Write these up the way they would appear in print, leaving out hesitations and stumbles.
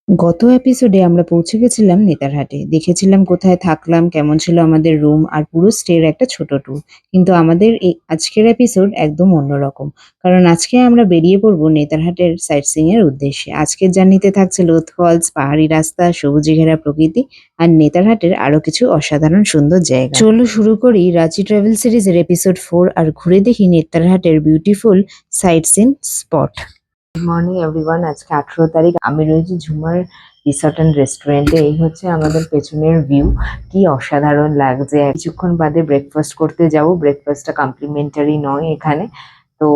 গত এপিসোডে আমরা পৌঁছে গেছিলাম নেতারহাটে। দেখেছিলাম কোথায় থাকলাম, কেমন ছিল আমাদের রুম আর পুরো স্টের একটা ছোট ট্যুর। কিন্তু আমাদের এই আজকের এপিসোড একদম অন্যরকম। কারণ আজকে আমরা বেরিয়ে পড়বো নেতারহাটের সাইট সিইং এর উদ্দেশ্যে। আজকের জার্নিতে থাকছে লোথ ফলস, পাহাড়ি রাস্তা, সবুজে ঘেরা প্রকৃতি আর নেতারহাটের আরো কিছু অসাধারণ সুন্দর জায়গা। চলো শুরু করি রাঁচি ট্রাভেল সিরিজের এপিসোড 4 আর ঘুরে দেখি নেতারহাটের beautiful sight seeing spot. Good morning everyone. আজকে 18 তারিখ। আমি রয়েছি ঝুমার রিসর্ট অ্যান্ড রেস্টুরেন্টে। এই হচ্ছে আমাদের পেছনের ভিউ। কি অসাধারণ লাগছে। কিছুক্ষণ বাদে ব্রেকফাস্ট করতে যাব। ব্রেকফাস্টটা কমপ্লিমেন্টারি নয় এখানে। তো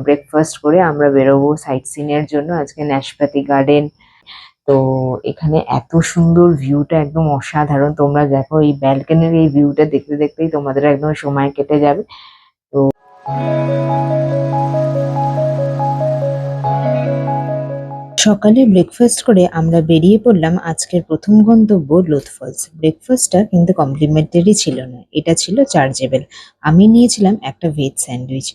ব্রেকফাস্ট করে আমরা বেরোবো সাইট সিন এর জন্য। আজকে ন্যাশপাতি গার্ডেন। তো এখানে এত সুন্দর ভিউটা একদম অসাধারণ। তোমরা দেখো এই ব্যালকনির এই ভিউটা দেখতে দেখতেই তোমাদের একদম সময় কেটে যাবে। তো সকালে ব্রেকফাস্ট করে আমরা বেরিয়ে পড়লাম আজকের প্রথম গন্তব্য লোথ ফলস। ব্রেকফাস্টটা কিন্তু কমপ্লিমেন্টারি ছিল না, এটা ছিল চার্জেবল। আমি নিয়েছিলাম একটা ভেজ স্যান্ডউইচ।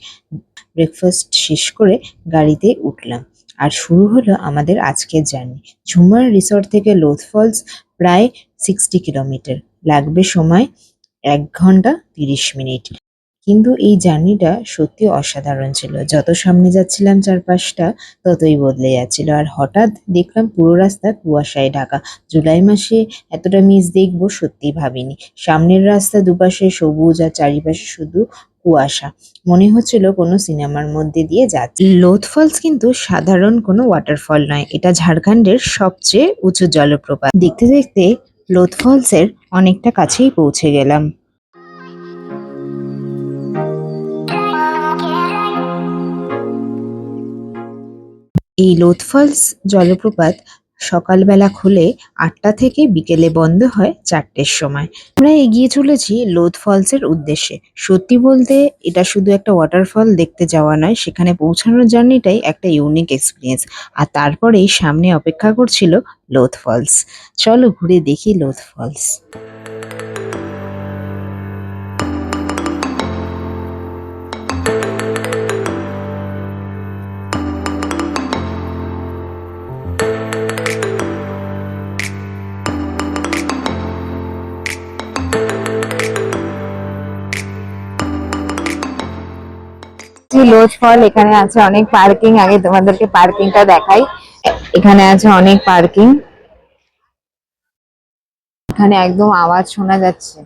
ব্রেকফাস্ট শেষ করে গাড়িতে উঠলাম আর শুরু হলো আমাদের আজকের জার্নি। ঝুমার রিসর্ট থেকে লোথ ফলস প্রায় 60 কিলোমিটার, লাগবে সময় 1 ঘন্টা 30 মিনিট। কিন্তু এই জার্নিটা সত্যি অসাধারণ ছিল। যত সামনে যাচ্ছিলাম চারপাশটা ততই বদলে যাচ্ছিল। আর হঠাৎ দেখলাম পুরো রাস্তা কুয়াশায় ঢাকা। জুলাই মাসে এতটা মিস দেখবো সত্যি ভাবিনি। সামনের রাস্তা দুপাশে সবুজ আর চারিপাশে শুধু কুয়াশা। মনে হচ্ছিল কোনো সিনেমার মধ্যে দিয়ে যাচ্ছে। লোথ ফলস কিন্তু সাধারণ কোনো ওয়াটারফল নয়, এটা ঝাড়খণ্ডের সবচেয়ে উঁচু জলপ্রপাত। দেখতে দেখতে লোথ ফলসের অনেকটা কাছেই পৌঁছে গেলাম। এই লোথ ফলস জলপ্রপাত সকালবেলা খুলে 8টা থেকে বিকেলে বন্ধ হয় 4টের সময়। আমরা এগিয়ে চলেছি লোথ ফলসের উদ্দেশ্যে। সত্যি বলতে এটা শুধু একটা ওয়াটারফল দেখতে যাওয়া নয়, সেখানে পৌঁছানোর জার্নিটাই একটা ইউনিক এক্সপিরিয়েন্স। আর তারপরেই সামনে অপেক্ষা করছিল লোথ ফলস। চলো ঘুরে দেখি লোথ ফলস। লোথ ফল, এখানে আছে অনেক পার্কিং। আগে তোমাদেরকে পার্কিংটা দেখাই। এখানে আছে অনেক পার্কিং। এখানে একদম আওয়াজ শোনা যাচ্ছে।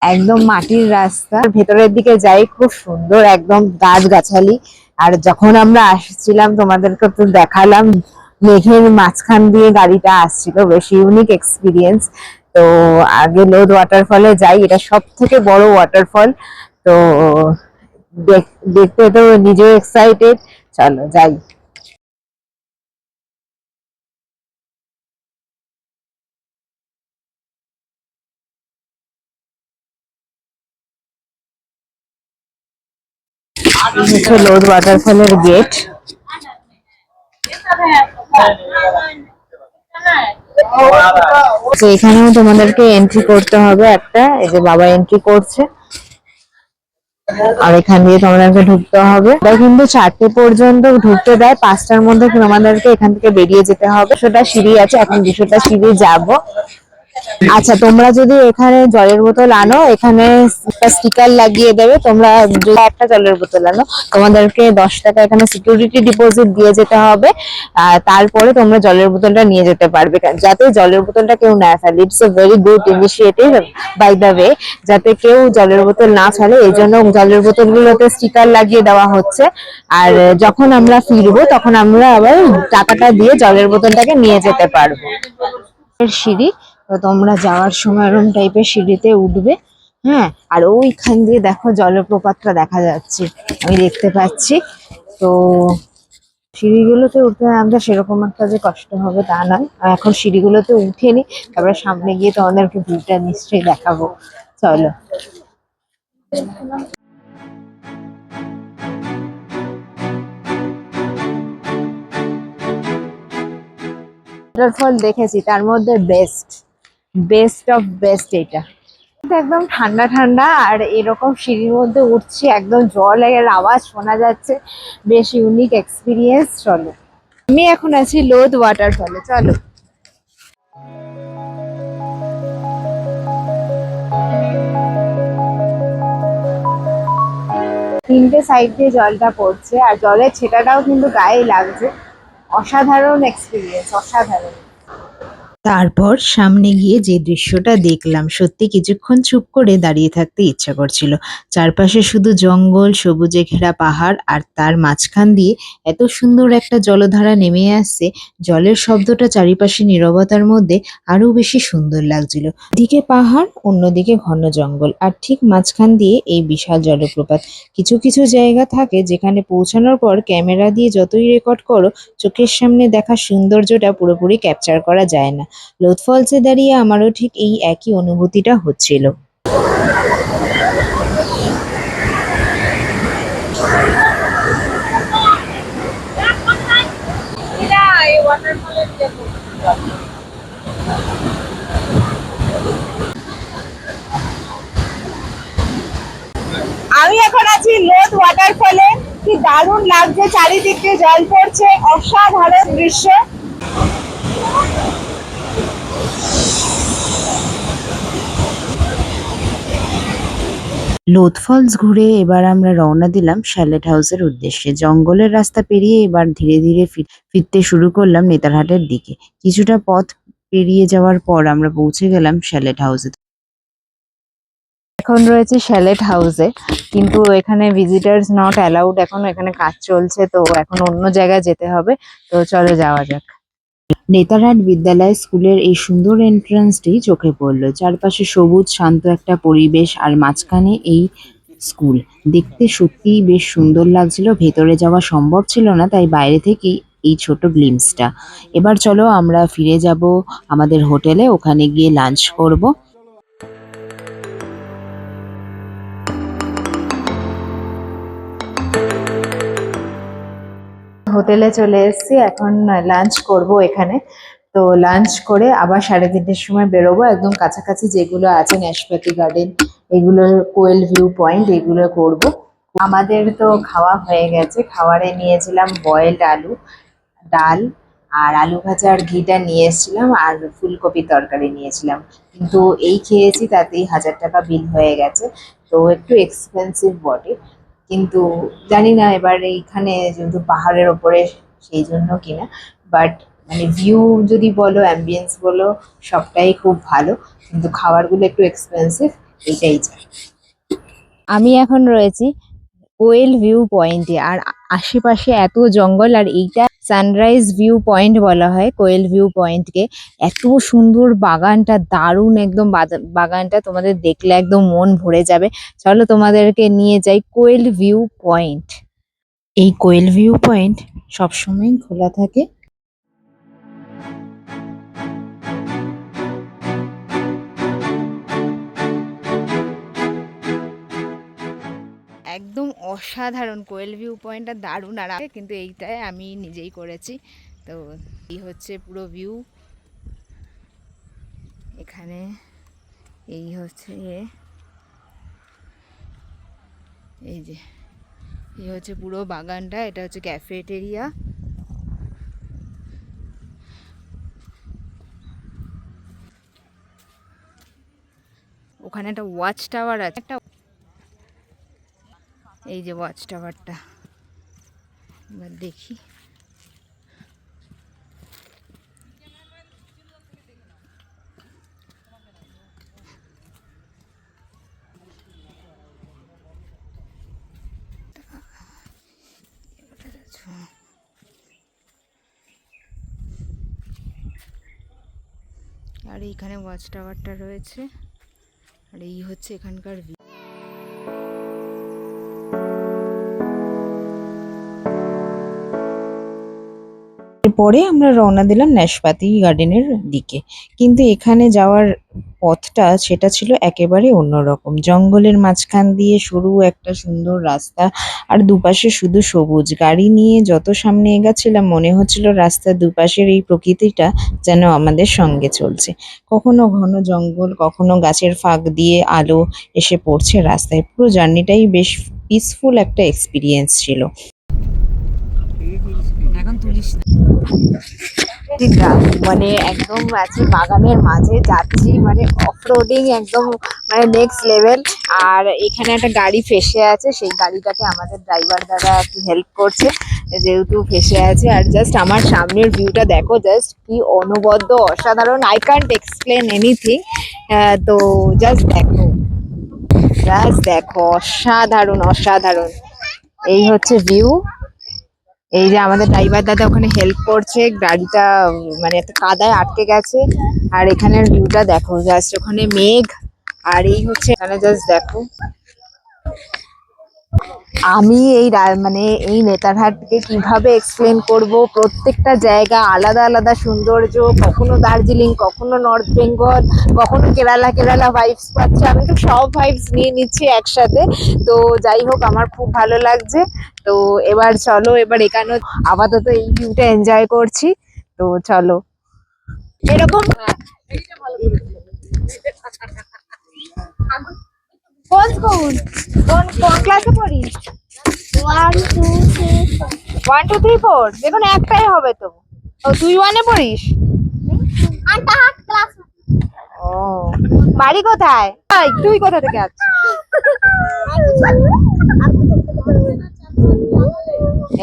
একদম মাটির রাস্তা, ভেতরের দিকে যাই, খুব সুন্দর একদম গাছগাছালি। আর যখন আমরা আসছিলাম তোমাদেরকে তো দেখালাম, মেঘের মাঝখান দিয়ে গাড়িটা আসছিল, বেশ ইউনিক এক্সপিরিয়েন্স। তো আগে লোধ ওয়াটারফলে যাই, এটা সব থেকে বড় ওয়াটারফল। তো দেখতে তো নিজেও এক্সাইটেড, চলো যাই। হচ্ছে লোধ ওয়াটারফলের গেট। তো এখানেও তোমাদেরকে এন্ট্রি করতে হবে একটা, এই যে বাবা এন্ট্রি করছে। আর এখান দিয়ে তোমাদেরকে ঢুকতে হবে। এটা কিন্তু 4টে পর্যন্ত ঢুকতে দেয়, 5টার মধ্যে তোমাদেরকে এখান থেকে বেরিয়ে যেতে হবে। সেটা সিঁড়ি আছে, এখন 200টা সিঁড়ি যাবো। আচ্ছা, তোমরা যদি এখানে জলের বোতল আনো, এখানে একটা স্টিকার লাগিয়ে দেবে। তোমরা যদি একটা জলের বোতল আনো, তোমাদেরকে 10 টাকা এখানে সিকিউরিটি ডিপোজিট দিয়ে যেতে হবে। তারপরে তোমরা জলের বোতলটা নিয়ে যেতে পারবে, যাতে জলের বোতলটা কেউ না ফেলে। It's a very good initiative by the way, যাতে কেউ জলের বোতল না ফেলে এই জন্য জলের বোতলগুলোতে স্টিকার লাগিয়ে দেওয়া হচ্ছে। আর যখন আমরা ফিরবো তখন আমরা আবার টাকাটা দিয়ে জলের বোতলটাকে নিয়ে যেতে পারবো। সিঁড়ি, তো তোমরা যাওয়ার সময় এরকম টাইপের সিঁড়িতে উঠবে। হ্যাঁ, আর ওইখান দিয়ে দেখো জলপ্রপাতটা দেখা যাচ্ছে, আমি দেখতে পাচ্ছি। তো সিঁড়িগুলোতে উঠতে নামতে সেরকম একটা যে কষ্ট হবে তা নয়। আর এখন সিঁড়িগুলোতে উঠে নি, তারপরে সামনে গিয়ে তোমাদেরকে ভিউটা নিশ্চয়ই দেখাবো। চলো। ওয়াটারফল দেখেছি, তার মধ্যে বেস্ট বেস্ট অফ বেস্ট এটা। একদম ঠান্ডা ঠান্ডা, আর এরকম সিঁড়ির মধ্যে উঠছি, একদম জলের আওয়াজ শোনা যাচ্ছে, বেশ ইউনিক এক্সপিরিয়েন্স। চলো। আমি এখন আছি লোধ ওয়াটারফলে, চলো। তিনটে সাইড দিয়ে জলটা পড়ছে আর জলের ছেটাটাও কিন্তু গায়ে লাগছে। অসাধারণ এক্সপিরিয়েন্স, অসাধারণ। তারপর সামনে গিয়ে যে দৃশ্যটা দেখলাম, সত্যি কিছুক্ষণ চুপ করে দাঁড়িয়ে থাকতে ইচ্ছা করছিল। চারপাশে শুধু জঙ্গল, সবুজে ঘেরা পাহাড়, আর তার মাঝখান দিয়ে এত সুন্দর একটা জলধারা নেমে আসছে। জলের শব্দটা চারিপাশে নীরবতার মধ্যে আরো বেশি সুন্দর লাগছিল। দিকে পাহাড়, অন্যদিকে ঘন জঙ্গল, আর ঠিক মাঝখান দিয়ে এই বিশাল জলপ্রপাত। কিছু কিছু জায়গা থাকে যেখানে পৌঁছানোর পর ক্যামেরা দিয়ে যতই রেকর্ড করো, চোখের সামনে দেখা সৌন্দর্যটা পুরোপুরি ক্যাপচার করা যায় না। লোধ ফলসে দাঁড়িয়ে আমারও ঠিক এই একই অনুভূতিটা হচ্ছিল। আমি এখন আছি লোধ ওয়াটারফলে। কি দারুণ লাগছে, চারিদিক দিয়ে জল পড়ছে, অসাধারণ দৃশ্য। লোধ ফলস ঘুরে এবার আমরা রওনা দিলাম শ্যালেট হাউসের উদ্দেশ্যে। জঙ্গলের রাস্তা পেরিয়ে এবার ধীরে ধীরে ফিরতে শুরু করলাম নেতারহাটের দিকে। কিছুটা পথ পেরিয়ে যাওয়ার পর আমরা পৌঁছে গেলাম শ্যালেট হাউসে। এখন রয়েছে শ্যালেট হাউসে, কিন্তু এখানে ভিজিটার্স নট অ্যালাউড। এখন এখানে কাজ চলছে, তো এখন অন্য জায়গায় যেতে হবে। তো চলো যাওয়া যাক। নেতারহাট বিদ্যালয় স্কুলের এই সুন্দর এন্ট্রান্সটি চোখে পড়লো। চারপাশে সবুজ শান্ত একটা পরিবেশ, আর মাঝখানে এই স্কুল। দেখতে সত্যিই বেশ সুন্দর লাগছিল। ভেতরে যাওয়া সম্ভব ছিল না, তাই বাইরে থেকেই এই ছোট গ্লিমসটা। এবার চলো আমরা ফিরে যাব আমাদের হোটেলে, ওখানে গিয়ে লাঞ্চ করব। হোটেলে চলে এসেছি, এখন লাঞ্চ করব এখানে। তো লাঞ্চ করে আবার 3:30-র সময় বেরোবো। একদম কাছাকাছি যেগুলো আছে, ন্যাশপাতি গার্ডেন, এগুলো, কোয়েল ভিউ পয়েন্ট, এগুলো করব। আমাদের তো খাওয়া হয়ে গেছে। খাবারে নিয়েছিলাম বয়েলড আলু, ডাল, আর আলু ভাজা আর ঘিটা নিয়ে এসেছিলাম, আর ফুলকপি তরকারি নিয়েছিলাম। কিন্তু এই খেয়েছি, তাতেই 1000 টাকা বিল হয়ে গেছে। তো একটু এক্সপেন্সিভ বটে, কিন্তু জানি না এবার এইখানে যেহেতু পাহাড়ের ওপরে, সেই জন্য কিনা। বাট মানে ভিউ যদি বলো, অ্যাম্বিয়েন্স বলো, সবটাই খুব ভালো, কিন্তু খাবারগুলো একটু এক্সপেন্সিভ, এইটাই যা। আমি এখন রয়েছি কোয়েল ভিউ পয়েন্টে, আর আশেপাশে এত জঙ্গল, আর এইটা সানরাইজ ভিউ পয়েন্ট বলা হয় কোয়েল ভিউ পয়েন্টকে। এত সুন্দর বাগানটা, দারুণ একদম বাগানটা, তোমাদের দেখলে একদম মন ভরে যাবে। চলো তোমাদেরকে নিয়ে যাই কোয়েল ভিউ পয়েন্ট। এই কোয়েল ভিউ পয়েন্ট সবসময় খোলা থাকে। একদম অসাধারণ কোয়েল ভিউ পয়েন্টটা, দারুণ। আর কিন্তু এইটাই আমি নিজেই করেছি। তো এই হচ্ছে পুরো ভিউ। এখানে এই হচ্ছে, এই যে এই হচ্ছে পুরো বাগানটা। এটা হচ্ছে ক্যাফেটেরিয়া। ওখানে একটা ওয়াচ টাওয়ার আছে, একটা, এই যে ওয়াচ টাওয়ারটা। এবার দেখি, আর এইখানে ওয়াচ টাওয়ারটা রয়েছে, আর এই হচ্ছে এখানকার ভিউ। এরপরে আমরা রওনা দিলাম ন্যাশপাতি গার্ডেনের দিকে। কিন্তু এখানে যাওয়ার পথটা সেটা ছিল একেবারে অন্যরকম। জঙ্গলের মাঝখান দিয়ে সরু একটা সুন্দর রাস্তা, আর দুপাশে শুধু সবুজ। গাড়ি নিয়ে যত সামনে এগাচ্ছিলাম, মনে হচ্ছিল রাস্তার দুপাশের এই প্রকৃতিটা যেন আমাদের সঙ্গে চলছে। কখনো ঘন জঙ্গল, কখনো গাছের ফাঁক দিয়ে আলো এসে পড়ছে রাস্তায়। পুরো জার্নিটাই বেশ পিসফুল একটা এক্সপিরিয়েন্স ছিল। এখন তুলি মানে একদম আছে বাগানের মাঝে যাচ্ছি, মানে অফরোডিং একদম, মানে নেক্সট লেভেল। আর এখানে একটা গাড়ি ফেসে আছে, সেই গাড়িটাকে আমাদের ড্রাইভার দাদা একটু হেল্প করছে যেহেতু ফেসে আছে। আর জাস্ট আমার সামনের ভিউটা দেখো, জাস্ট কি অনবদ্য অসাধারণ, আই কান্ট এক্সপ্লেন এনিথিং। তো জাস্ট দেখো, জাস্ট দেখো, অসাধারণ অসাধারণ। এই হচ্ছে ভিউ। এই যে আমাদের ড্রাইভার দাদা ওখানে হেল্প করছে, গাড়িটা মানে একটা কাদায় আটকে গেছে। আর এখানের ভিউটা দেখো, জাস্ট ওখানে মেঘ, আর এই হচ্ছে এখানে, জাস্ট দেখো। আমি মানে এই নেতারহাটকে কিভাবে এক্সপ্লেন করব, প্রত্যেকটা জায়গা আলাদা আলাদা সৌন্দর্য, কখনো দার্জিলিং, কখনো নর্থ বেঙ্গল, কখনো কেরালা কেরালা ভাইবস পাচ্ছি, আমি তো সব ভাইবস নিয়ে নিচ্ছি একসাথে। তো যাই হোক, আমার খুব ভালো লাগছে। তো এবার চলো, এবার এখানে আপাতত এই ভিউটা এনজয় করছি। তো চলো এরকম। কোন স্কুল, কোন কোন ক্লাসে পড়িস? 1 2 3 4, দেখুন একটাই হবে তো। ও তুই 1-এ পড়িস? ও, বাড়ি কোথায়? তুই কোথা থেকে আসছিস?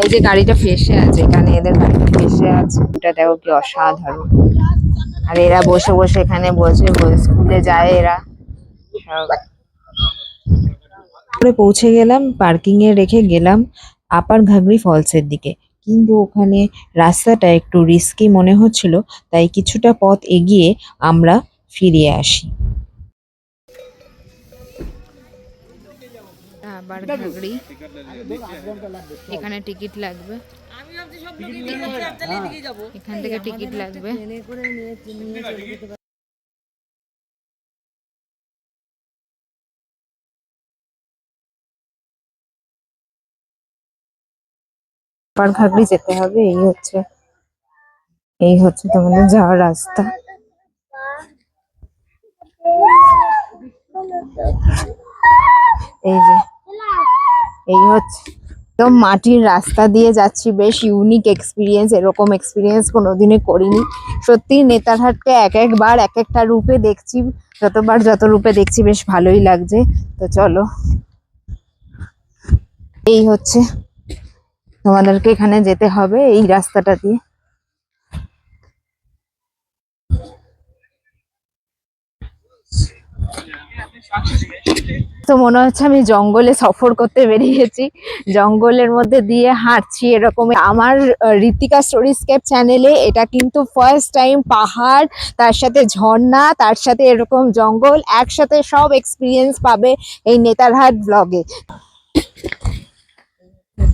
এই যে গাড়িটা ফেসে আছে এখানে, এদের গাড়িটা ফেসে আছে, এটা দেখো কি অসাধারণ। আর এরা বসে বসে এখানে বসে স্কুলে যায় এরা সব। করে পৌঁছে গেলাম, পার্কিং এ রেখে গেলাম আপার ঘাগরি ফলসের দিকে। কিন্তু ওখানে রাস্তাটা একটু রিস্কি মনে হচ্ছিল, তাই কিছুটা পথ এগিয়ে আমরা ফিরে আসি। আবার ঘাগড়ি, এখানে টিকিট লাগবে, এখান থেকে টিকিট লাগবে। আপার ঘাগড়ি যেতে হবে, এই হচ্ছে তোমাদের যাওয়ার রাস্তা। এই যে এই হচ্ছে একদম মাটির রাস্তা দিয়ে যাচ্ছি, বেশ ইউনিক এক্সপিরিয়েন্স, এরকম এক্সপিরিয়েন্স কোনোদিনই করিনি। সত্যি নেতারহাটকে এক একবার এক একটা রূপে দেখছি, যতবার যত রূপে দেখছি বেশ ভালোই লাগছে। তো চলো, এই হচ্ছে, তোমাদেরকে এখানে যেতে হবে এই রাস্তাটা দিয়ে। তো মনে হচ্ছে আমি জঙ্গলে সফর করতে বেরিয়েছি, জঙ্গলের মধ্যে দিয়ে হাঁটছি এরকম। আমার ঋতিকা স্টোরিস্কেপ চ্যানেলে এটা কিন্তু ফার্স্ট টাইম পাহাড়, তার সাথে ঝর্ণা, তার সাথে এরকম জঙ্গল একসাথে সব এক্সপিরিয়েন্স পাবে এই নেতারহাট ব্লগে।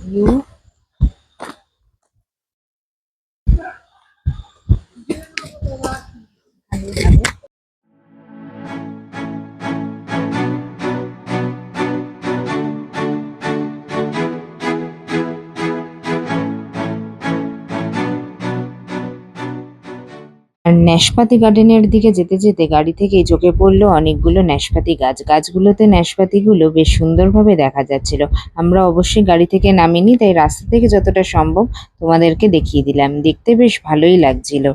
ভিউ, আর ন্যাশপাতি গার্ডেনের দিকে যেতে যেতে গাড়ি থেকে চোখে পড়লো অনেকগুলো ন্যাশপাতি গাছ। গাছগুলোতে ন্যাশপাতিগুলো বেশ সুন্দরভাবে দেখা যাচ্ছিল। আমরা অবশ্যই গাড়ি থেকে নামিনি, তাই রাস্তা থেকে যতটা সম্ভব তোমাদেরকে দেখিয়ে দিলাম। দেখতে বেশ ভালোই লাগছিল।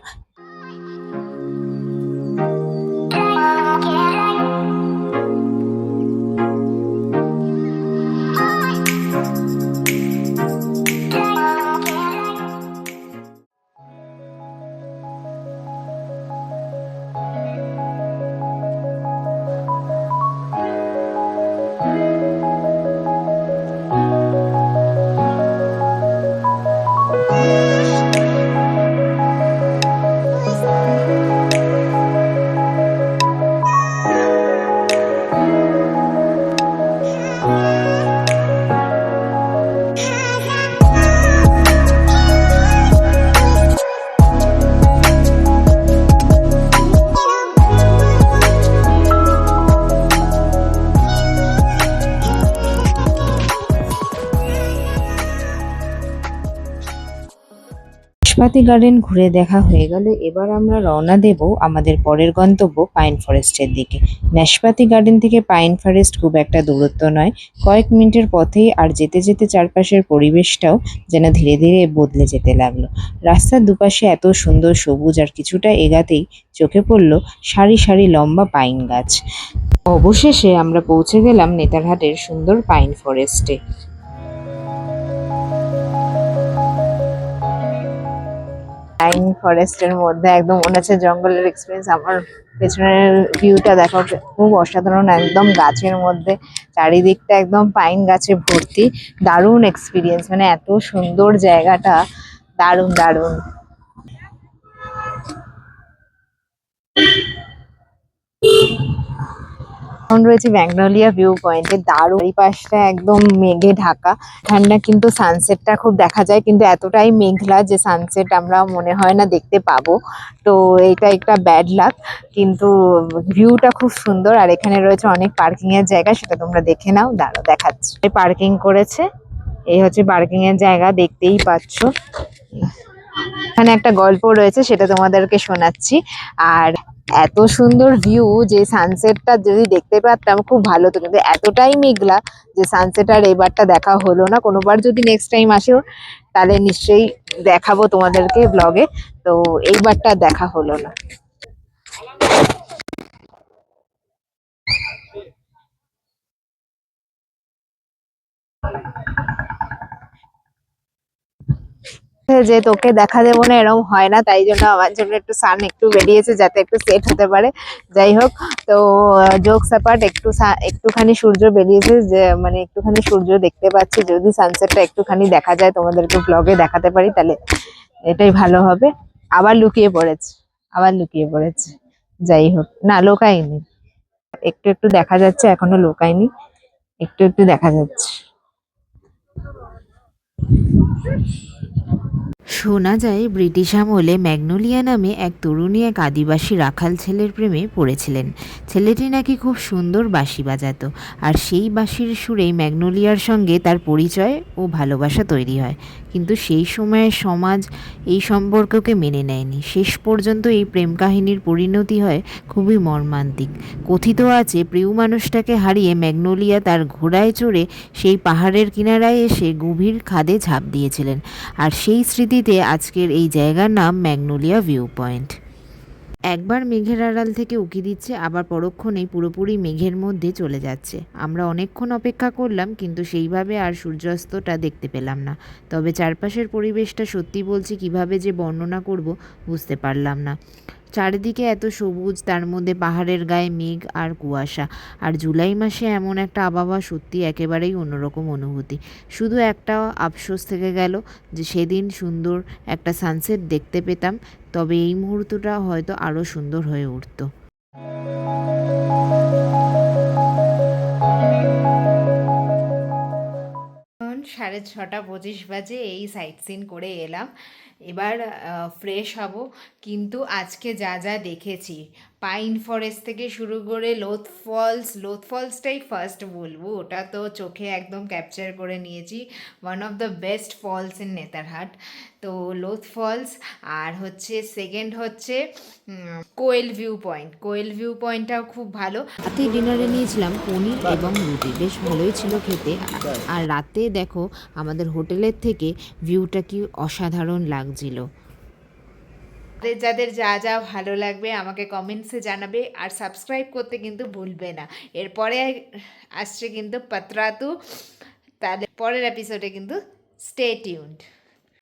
নাশপাতি গার্ডেন ঘুরে দেখা হয়ে গেল, এবার আমরা রওনা দেব আমাদের পরের গন্তব্য পাইন ফরেস্টের দিকে। নাশপাতি গার্ডেন থেকে পাইন ফরেস্ট খুব একটা দূরত্ব নয়, কয়েক মিনিটের পথেই। আর যেতে যেতে চারপাশের পরিবেশটাও যেন ধীরে ধীরে বদলে যেতে লাগলো। রাস্তার দুপাশে এত সুন্দর সবুজ, আর কিছুটা এগাতেই চোখে পড়ল সারি সারি লম্বা পাইন গাছ। অবশেষে আমরা পৌঁছে গেলাম নেতারহাটের সুন্দর পাইন ফরেস্টে। পাইন ফরেস্টের মধ্যে একদম মনে হচ্ছে জঙ্গলের এক্সপিরিয়েন্স। আমার পেছনের ভিউটা দেখো, খুব অসাধারণ, একদম গাছের মধ্যে, চারিদিকটা একদম পাইন গাছে ভর্তি। দারুণ এক্সপিরিয়েন্স, মানে এত সুন্দর জায়গাটা, দারুণ দারুণ। এখন রয়েছে ম্যাগনোলিয়া ভিউ পয়েন্টে, দারুণ। এই পাশটা একদম মেঘে ঢাকা, ঠান্ডা, কিন্তু সানসেটটা খুব দেখা যায়, কিন্তু এতটাই মেঘলা যে সানসেট আমরা মনে হয় না দেখতে পাবো। তো এটা একটা ব্যাড লাক, কিন্তু ভিউটা খুব সুন্দর। আর এখানে রয়েছে অনেক পার্কিং এর জায়গা, সেটা তোমরা দেখে নাও, দাঁড়াও দেখাচ্ছি। পার্কিং করেছে, এই হচ্ছে পার্কিং এর জায়গা, দেখতেই পাচ্ছ। এখানে একটা গল্প রয়েছে, সেটা তোমাদেরকে শোনাচ্ছি। আর এত সুন্দর ভিউ যে সানসেটটা যদি দেখতে পারতাম খুব ভালো হতো, কিন্তু এতটাই মেঘলা যে সানসেট আর এবারটা দেখা হলো না। কোনোবার যদি নেক্সট টাইম আসো তাহলে নিশ্চয়ই দেখাবো তোমাদেরকে ব্লগে, তো এইবারটা দেখা হলো না। যে তোকে দেখা দেবো না এরকম হয় না, তাই জন্য আমার জন্য একটু সান একটু বেরিয়েছে যাতে একটু সেট হতে পারে। যাই হোক, তো জোকস অ্যাপার্ট, একটুখানি সূর্য বেরিয়েছে, যে মানে একটুখানি সূর্য দেখতে পাচ্ছি। যদি সানসেটটা একটুখানি দেখা যায় তোমাদেরকে ব্লগে দেখাতে পারি তাহলে এটাই ভালো হবে। আবার লুকিয়ে পড়েছে, আবার লুকিয়ে পড়েছে। যাই হোক, না লোকায়নি, একটু একটু দেখা যাচ্ছে, এখনো লোকায়নি, একটু একটু দেখা যাচ্ছে। শোনা যায় ব্রিটিশ আমলে ম্যাগনোলিয়া নামে এক তরুণী এক আদিবাসী রাখাল ছেলের প্রেমে পড়েছিলেন। ছেলেটি নাকি খুব সুন্দর বাঁশি বাজাতো, আর সেই বাঁশির সুরেই ম্যাগনোলিয়ার সঙ্গে তার পরিচয় ও ভালোবাসা তৈরি হয়। কিন্তু সেই সময়ের সমাজ এই সম্পর্ককে মেনে নেয়নি। শেষ পর্যন্ত এই প্রেম কাহিনীর পরিণতি হয় খুবই মর্মান্তিক। কথিত আছে প্রিয় মানুষটাকে হারিয়ে ম্যাগনোলিয়া তার ঘোড়ায় চড়ে সেই পাহাড়ের কিনারায় এসে গভীর খাদে ঝাঁপ দিয়েছিলেন। আর সেই স্মৃতিতে আজকের এই জায়গার নাম ম্যাগনোলিয়া ভিউ পয়েন্ট। একবার মেঘের আড়াল থেকে উকি দিচ্ছে, আবার পরক্ষণেই পুরোপুরি মেঘের মধ্যে চলে যাচ্ছে। আমরা অনেকক্ষণ অপেক্ষা করলাম, কিন্তু সেইভাবে আর সূর্যাস্তটা দেখতে পেলাম না। তবে চারপাশের পরিবেশটা সত্যি বলছি কিভাবে যে বর্ণনা করব বুঝতে পারলাম না। চারিদিকে এত সবুজ, তার মধ্যে পাহাড়ের গায়ে মেঘ আর কুয়াশা। আর জুলাই মাসে এমন একটা আবহাওয়া সত্যি একেবারেই অন্যরকম অনুভূতি। শুধু একটা আফসোস থেকে গেল যে সেদিন সুন্দর একটা সানসেট দেখতে পেতাম, তবে এই মুহূর্তটা হয়তো আরও সুন্দর হয়ে উঠতো। 6:30 বাজে, এই সাইট সিন করে এলাম। এবার ফ্রেশ হব। কিন্তু আজকে যা যা দেখেছি, পাইন ফরেস্ট থেকে শুরু করে লোথ ফলসটাই ফার্স্ট বলবো, ওটা তো চোখে একদম ক্যাপচার করে নিয়েছি। One of the best falls in Netarhat. তো লোথ ফলস, আর হচ্ছে সেকেন্ড হচ্ছে কোয়েল ভিউ পয়েন্টটাও খুব ভালো। রাতে ডিনারে নিয়েছিলাম পনির এবং রুটি, বেশ ভালোই ছিল খেতে। আর রাতে দেখো আমাদের হোটেলের থেকে ভিউটা কি অসাধারণ লাগছিল। যাদের যা যা ভালো লাগবে আমাকে কমেন্টসে জানাবে, আর সাবস্ক্রাইব করতে কিন্তু ভুলবে না। এরপরে আসছে কিন্তু পাতরাতু, তাহলে পরের এপিসোডে কিন্তু স্টে টিউনড।